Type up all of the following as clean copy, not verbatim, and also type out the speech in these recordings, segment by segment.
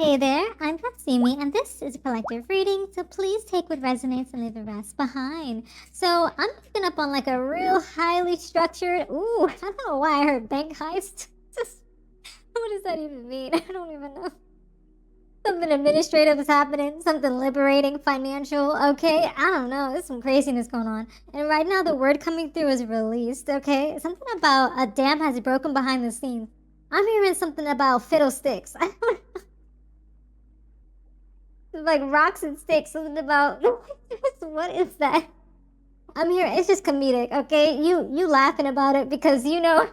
Hey there, I'm Katsumi, and this is a collective reading, so please take what resonates and leave the rest behind. So, I'm picking up on like a real highly structured, I don't know why I heard bank heist. What does that even mean? I don't even know. Something administrative is happening, something liberating, financial, okay? I don't know, there's some craziness going on. And right now, the word coming through is released, okay? Something about a dam has broken behind the scenes. I'm hearing something about fiddlesticks. I don't like rocks and sticks. Something about what is that? I'm here. It's just comedic, okay? You laughing about it because you know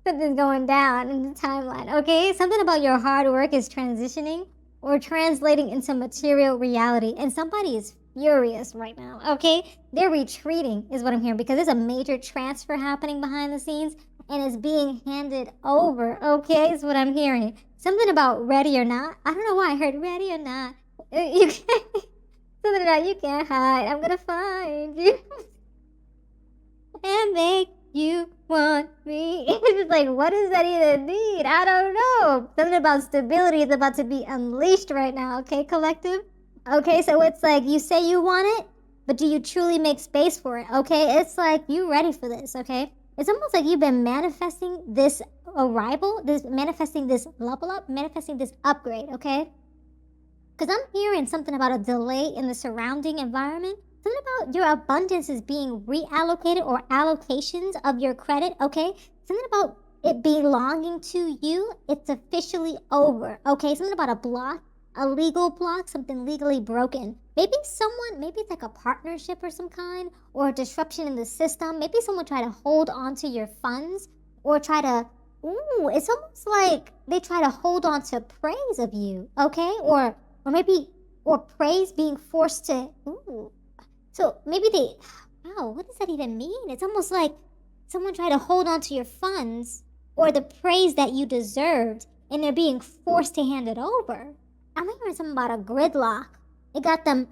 something's going down in the timeline, okay? Something about your hard work is transitioning or translating into material reality, and somebody is furious right now, okay? They're retreating, is what I'm hearing, because there's a major transfer happening behind the scenes, and it's being handed over, okay? Is what I'm hearing. Something about ready or not. I don't know why I heard ready or not. You can't. Something about you can't hide. I'm gonna find you and make you want me. It's just like, what does that even mean? I don't know. Something about stability is about to be unleashed right now, okay, collective? Okay, so it's like you say you want it, but do you truly make space for it, okay? It's like you ready for this, okay? It's almost like you've been manifesting this arrival, manifesting this level up, manifesting this upgrade, okay? Because I'm hearing something about a delay in the surrounding environment. Something about your abundance is being reallocated or allocations of your credit, okay? Something about it belonging to you. It's officially over, okay? Something about a block, a legal block, something legally broken. Maybe it's like a partnership or some kind, or a disruption in the system. Maybe someone tried to hold on to your funds or try to, it's almost like they try to hold on to praise of you, okay? Or praise being forced to, so maybe wow, what does that even mean? It's almost like someone tried to hold on to your funds or the praise that you deserved, and they're being forced to hand it over. I'm hearing something about a gridlock. It got them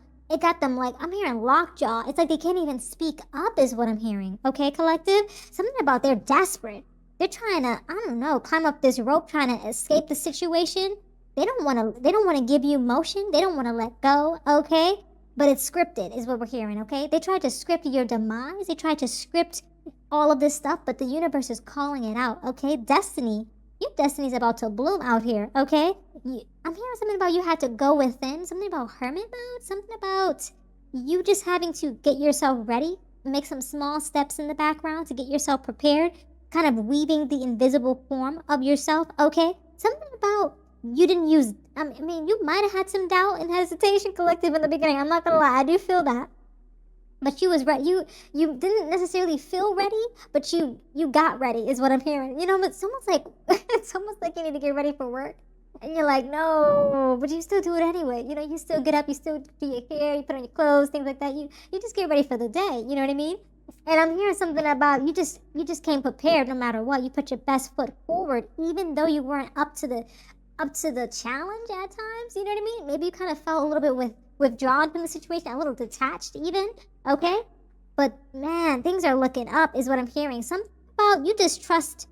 like, I'm hearing lockjaw. It's like they can't even speak up is what I'm hearing, okay, collective? Something about they're desperate. They're trying to, I don't know, climb up this rope, trying to escape the situation. They don't want to give you motion. They don't want to let go, okay? But it's scripted is what we're hearing, okay? They tried to script your demise. They tried to script all of this stuff, but the universe is calling it out, okay? Destiny. Your destiny's about to bloom out here, okay? I'm hearing something about you had to go within, something about hermit mode, something about you just having to get yourself ready, make some small steps in the background to get yourself prepared, kind of weaving the invisible form of yourself, okay? Something about you didn't use, I mean, you might have had some doubt and hesitation, collective, in the beginning. I'm not gonna lie, I do feel that. But you was ready. You didn't necessarily feel ready, but you got ready, is what I'm hearing. You know, it's almost like you need to get ready for work, and you're like, no, but you still do it anyway. You know, you still get up, you still do your hair, you put on your clothes, things like that. You just get ready for the day. You know what I mean? And I'm hearing something about you just came prepared no matter what. You put your best foot forward, even though you weren't up to the challenge at times, you know what I mean? Maybe you kind of felt a little bit withdrawn from the situation, a little detached even, okay? But man, things are looking up is what I'm hearing. Something about you just trust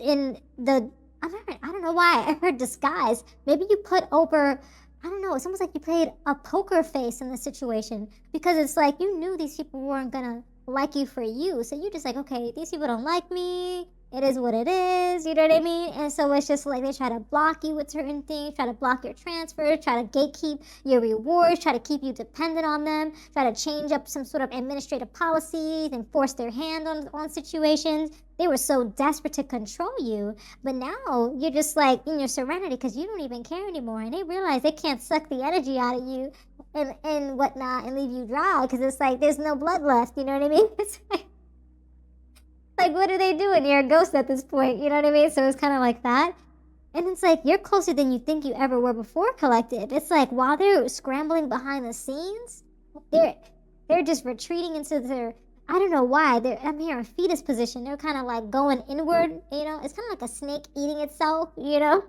in the, I don't know why, I heard disguise. Maybe you put over, I don't know, it's almost like you played a poker face in the situation, because it's like you knew these people weren't gonna like you for you, so you just like, okay, these people don't like me, it is what it is, you know what I mean? And so it's just like they try to block you with certain things, try to block your transfers, try to gatekeep your rewards, try to keep you dependent on them, try to change up some sort of administrative policies and force their hand on situations. They were so desperate to control you, but now you're just like in your serenity because you don't even care anymore, and they realize they can't suck the energy out of you and whatnot and leave you dry because it's like there's no blood left, you know what I mean? It's like, what are they doing? You're a ghost at this point, you know what I mean? So it's kind of like that. And it's like, you're closer than you think you ever were before, collective. It's like, while they're scrambling behind the scenes, they're just retreating into their, I don't know why, I'm hearing fetus position. They're kind of like going inward, you know? It's kind of like a snake eating itself, you know?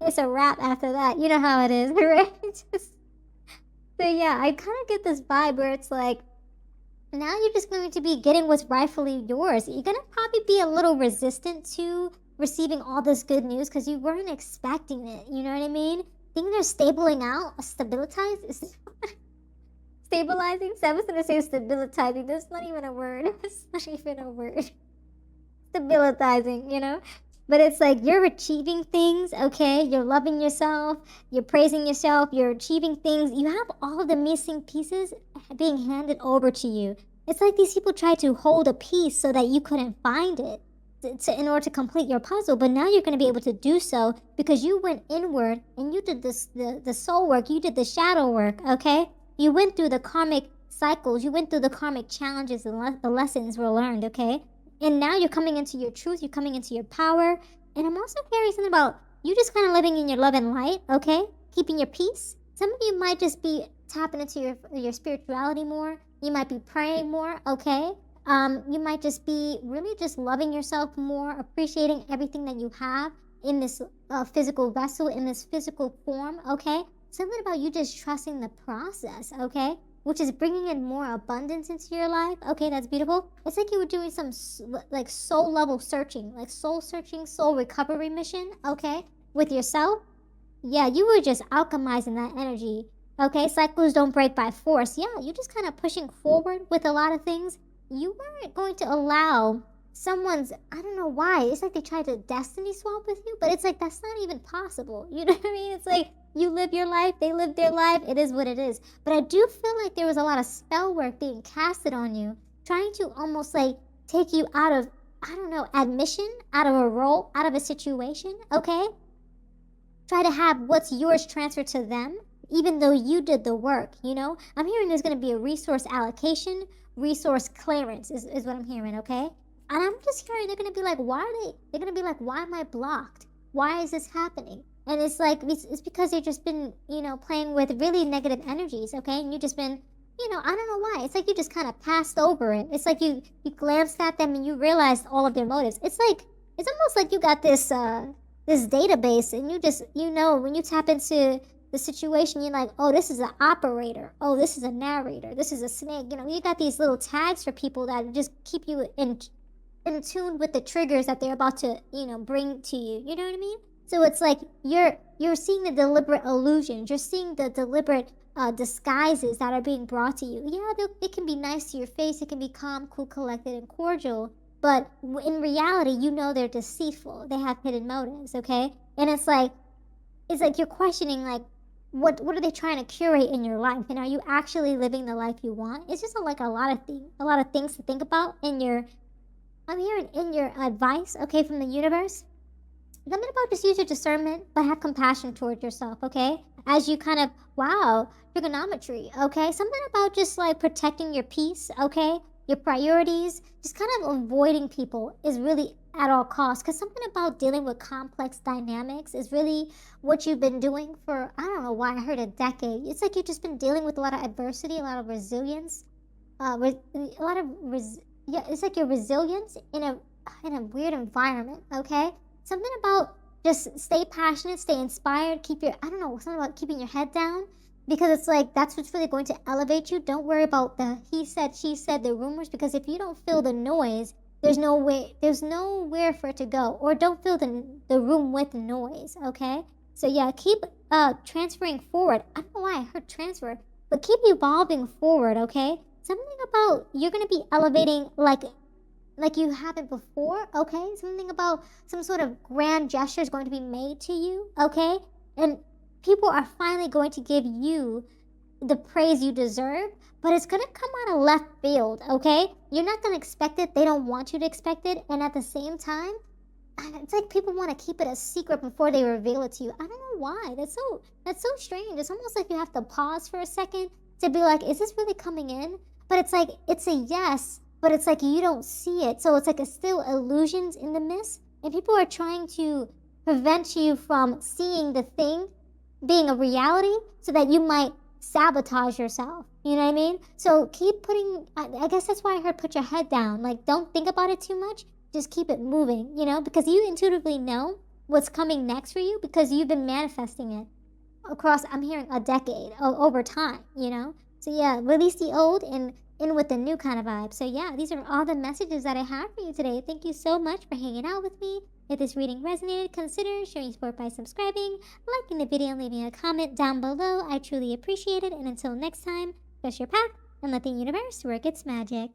It's a wrap after that. You know how it is, right? So yeah, I kind of get this vibe where it's like, now you're just going to be getting what's rightfully yours. You're going to probably be a little resistant to receiving all this good news because you weren't expecting it. You know what I mean? Things are stabilizing out. Stabilizing? So I was gonna say stabilizing. That's not even a word. It's not even a word. Stabilizing, you know? But it's like you're achieving things, okay? You're loving yourself, you're praising yourself, you're achieving things. You have all the missing pieces being handed over to you. It's like these people tried to hold a piece so that you couldn't find it in order to complete your puzzle. But now you're going to be able to do so because you went inward and you did the soul work, you did the shadow work, okay? You went through the karmic cycles, you went through the karmic challenges, and the lessons were learned, okay? And now you're coming into your truth, you're coming into your power. And I'm also hearing something about you just kind of living in your love and light, okay? Keeping your peace. Some of you might just be tapping into your spirituality more. You might be praying more, okay? You might just be really just loving yourself more, appreciating everything that you have in this physical vessel, in this physical form, okay? Something about you just trusting the process, okay? Which is bringing in more abundance into your life. Okay, that's beautiful. It's like you were doing some like soul level searching, like soul searching, soul recovery mission, okay, with yourself. Yeah, you were just alchemizing that energy, okay? Cycles don't break by force. Yeah, you're just kind of pushing forward with a lot of things. You weren't going to allow someone's, I don't know why, it's like they tried to destiny swap with you, but it's like that's not even possible. You know what I mean? It's like you live your life, they live their life, it is what it is. But I do feel like there was a lot of spell work being casted on you, trying to almost like take you out of, I don't know, admission, out of a role, out of a situation, okay? Try to have what's yours transferred to them, even though you did the work, you know? I'm hearing there's going to be a resource allocation, resource clearance is what I'm hearing, okay? And I'm just hearing they're going to be like, they're going to be like, why am I blocked? Why is this happening? And it's like, it's because they've just been, you know, playing with really negative energies, okay? And you've just been, you know, I don't know why. It's like you just kind of passed over it. It's like you glanced at them and you realized all of their motives. It's almost like you got this database and you just, you know, when you tap into the situation, you're like, oh, this is an operator. Oh, this is a narrator. This is a snake. You know, you got these little tags for people that just keep you in tune with the triggers that they're about to, you know, bring to you. You know what I mean? So it's like you're seeing the deliberate illusions. You're seeing the deliberate disguises that are being brought to you. Yeah, it can be nice to your face. It can be calm, cool, collected, and cordial. But in reality, you know they're deceitful. They have hidden motives, okay? And it's like you're questioning, like, what are they trying to curate in your life? And are you actually living the life you want? It's just like a lot of things to think about I'm hearing in your advice, okay, from the universe. Something about just use your discernment, but have compassion towards yourself, okay? As you kind of, wow, trigonometry, okay? Something about just like protecting your peace, okay? Your priorities, just kind of avoiding people is really at all costs. Because something about dealing with complex dynamics is really what you've been doing for, I don't know why, I heard a decade. It's like you've just been dealing with a lot of adversity, a lot of resilience, it's like your resilience in a weird environment, okay? Something about just stay passionate, stay inspired, something about keeping your head down, because it's like that's what's really going to elevate you. Don't worry about the he said, she said, the rumors, because if you don't feel the noise, there's nowhere for it to go. Or don't fill the room with noise, okay? So yeah, keep transferring forward. I don't know why I heard transfer, but keep evolving forward, okay? Something about you're going to be elevating like you haven't before, okay? Something about some sort of grand gesture is going to be made to you, okay? And people are finally going to give you the praise you deserve, but it's going to come out of left field, okay? You're not going to expect it. They don't want you to expect it. And at the same time, it's like people want to keep it a secret before they reveal it to you. I don't know why. That's so strange. It's almost like you have to pause for a second to be like, is this really coming in? But it's like, it's a yes, but it's like you don't see it. So it's like it's still illusions in the mist. And people are trying to prevent you from seeing the thing being a reality so that you might sabotage yourself. You know what I mean? So keep putting, I guess that's why I heard put your head down. Like, don't think about it too much. Just keep it moving, you know, because you intuitively know what's coming next for you because you've been manifesting it across, I'm hearing, a decade over time, you know? So yeah, release the old and in with the new kind of vibe. So yeah, these are all the messages that I have for you today. Thank you so much for hanging out with me. If this reading resonated, consider showing support by subscribing, liking the video, and leaving a comment down below. I truly appreciate it, and until next time, trust your path and let the universe work its magic.